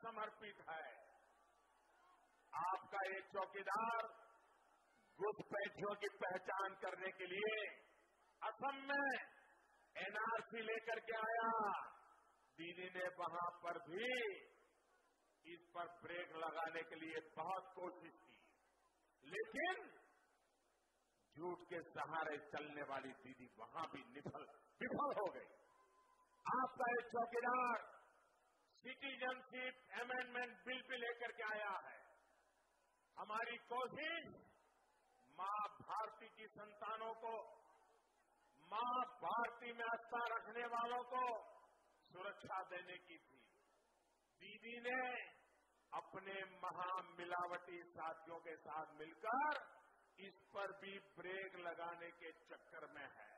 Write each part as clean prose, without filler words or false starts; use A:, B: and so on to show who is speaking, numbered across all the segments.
A: समर्पित है। आपका एक चौकीदार घुसपैठियों की पहचान करने के लिए असम में एनआरसी लेकर के आया। दीदी ने वहां पर भी इस पर ब्रेक लगाने के लिए बहुत कोशिश की, लेकिन झूठ के सहारे चलने वाली दीदी वहां भी विफल हो गई। आपका एक चौकीदार सिटीजनशिप अमेंडमेंट बिल भी लेकर के आया है। हमारी कोशिश मां भारती की संतानों को, मां भारती में आस्था रखने वालों को सुरक्षा देने की थी। दीदी ने अपने महामिलावटी साथियों के साथ मिलकर इस पर भी ब्रेक लगाने के चक्कर में है।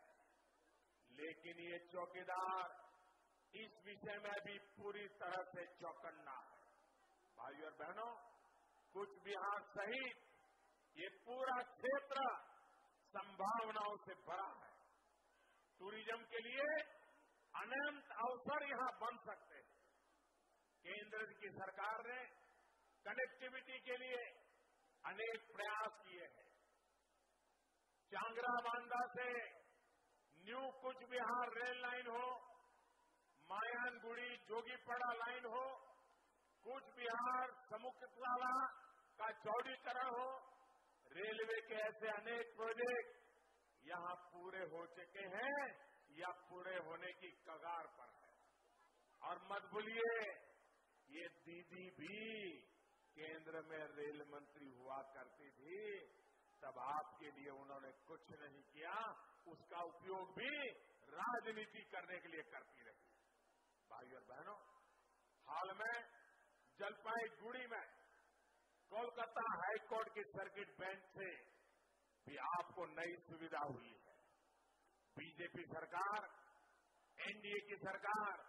A: लेकिन ये चौकीदार इस विषय में भी पूरी तरह से चौकन्ना है। भाइयों और बहनों, कुछ बिहार सहित ये पूरा क्षेत्र संभावनाओं से भरा है। टूरिज्म के लिए अनंत अवसर यहां बन सकते हैं। केंद्र की सरकार ने कनेक्टिविटी के लिए अनेक प्रयास किए हैं। चांगरा बांदा से न्यू कुछ बिहार रेल लाइन हो, मायानगुड़ी जोगीपड़ा लाइन हो, कुछ बिहार समुद्रताला का चौड़ीकरण हो, रेलवे के ऐसे अनेक प्रोजेक्ट यहां पूरे हो चुके हैं या पूरे होने की कगार पर है। और मत भूलिए, ये दीदी भी केंद्र में रेल मंत्री हुआ करती थी, तब आपके लिए उन्होंने कुछ नहीं किया, उसका उपयोग भी राजनीति करने के लिए करती रही। भाइयों और बहनों, हाल में जलपाईगुड़ी में कोलकाता हाईकोर्ट की सर्किट बेंच से भी आपको नई सुविधा हुई है। बीजेपी सरकार, एनडीए की सरकार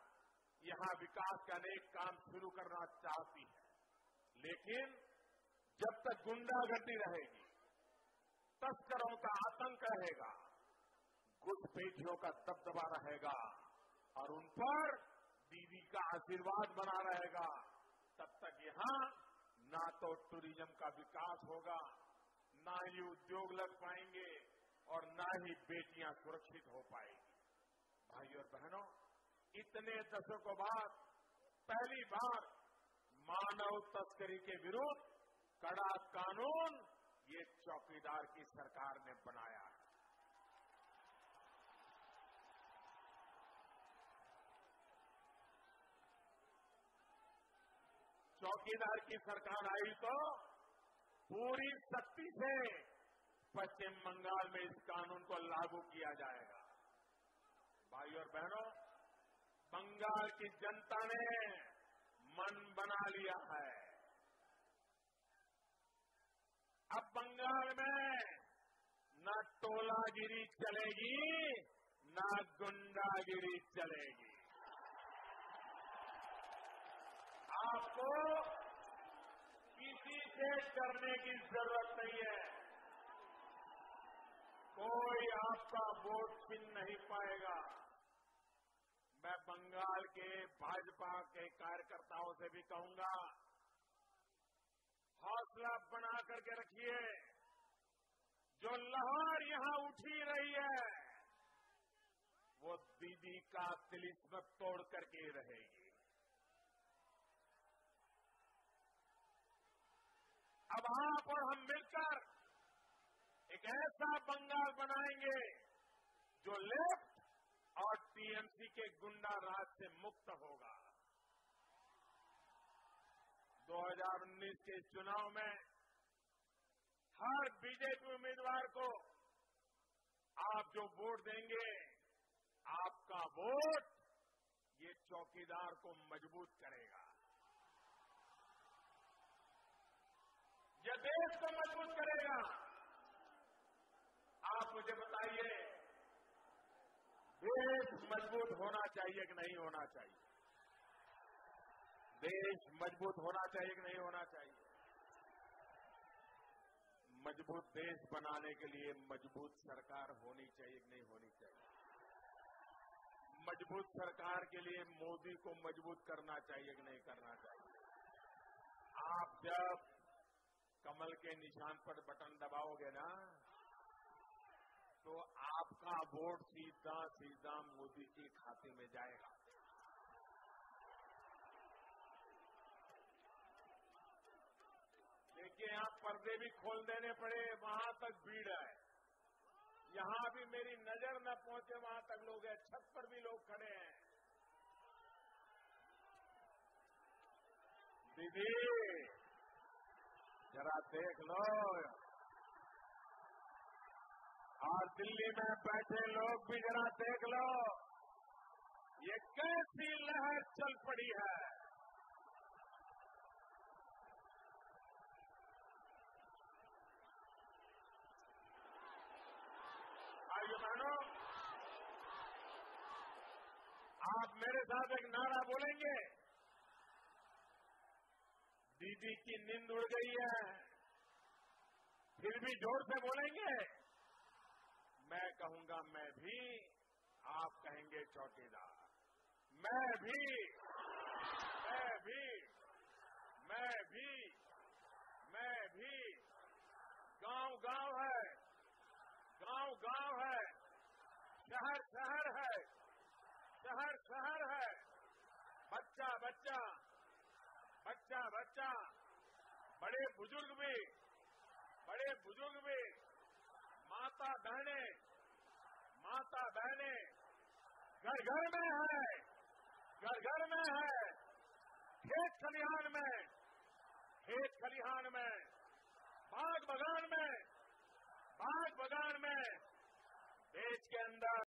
A: यहां विकास के अनेक काम शुरू करना चाहती है, लेकिन जब तक गुंडागर्दी रहेगी, तस्करों का आतंक रहेगा, घुसपैठियों का दबदबा रहेगा और उन पर दीदी का आशीर्वाद बना रहेगा, तब तक यहां ना तो टूरिज्म का विकास होगा, ना ही उद्योग लग पाएंगे और ना ही बेटियां सुरक्षित हो पाएंगी। भाइयों और बहनों, इतने दशकों बाद पहली बार मानव तस्करी के विरुद्ध कड़ा कानून ये चौकीदार की सरकार ने बनाया है। चौकीदार की सरकार आई तो पूरी शक्ति से पश्चिम बंगाल में इस कानून को लागू किया जाएगा। भाइयों और बहनों, बंगाल की जनता ने मन बना लिया है। अब बंगाल में न टोलागिरी चलेगी, न गुंडागिरी चलेगी। आपको किसी से डरने की जरूरत नहीं है। कोई आपका वोट छीन नहीं पाएगा। मैं बंगाल के भाजपा के कार्यकर्ताओं से भी कहूंगा, हौसला बना करके रखिए। जो लहर यहां उठी रही है, वो दीदी का तिलिस्म तोड़ करके ही रहेगी। अब आप और हम मिलकर एक ऐसा बंगाल बनाएंगे जो लेफ्ट और टीएमसी के गुंडा राज से मुक्त होगा। 2019 के चुनाव में हर बीजेपी उम्मीदवार को आप जो वोट देंगे, आपका वोट ये चौकीदार को मजबूत करेगा, यह देश को मजबूत करेगा। आप मुझे बताइए, देश मजबूत होना चाहिए कि नहीं होना चाहिए? देश मजबूत होना चाहिए कि नहीं होना चाहिए? मजबूत देश बनाने के लिए मजबूत सरकार होनी चाहिए कि नहीं होनी चाहिए? मजबूत सरकार के लिए मोदी को मजबूत करना चाहिए कि नहीं करना चाहिए? आप जब कमल के निशान पर बटन दबाओगे ना, तो आपका वोट सीधा सीधा मोदी के खाते में जाएगा। देखिए, यहाँ पर्दे भी खोल देने पड़े, वहां तक भीड़ है। यहां भी मेरी नजर न पहुंचे वहां तक लोग हैं, छत पर भी लोग खड़े हैं। दीदी जरा देख लो, और दिल्ली में बैठे लोग भी जरा देख लो, ये कैसी लहर चल पड़ी है। भाइयों बहनों, आप मेरे साथ एक नारा बोलेंगे। दीदी की नींद उड़ गई है, फिर भी जोर से बोलेंगे। मैं कहूंगा मैं भी, आप कहेंगे चौकीदार। मैं भी, मैं भी, मैं भी, मैं भी। गांव गांव है, गांव गांव है, शहर शहर है, शहर शहर है, बच्चा बच्चा, बच्चा बच्चा, बड़े बुजुर्ग भी, बड़े बुजुर्ग भी, माता बहनें, माता बहनें, घर घर में है, घर घर में है, खेत खलिहान में, खेत खलिहान में, बाग बगान में, बाग बगान में, देश के अंदर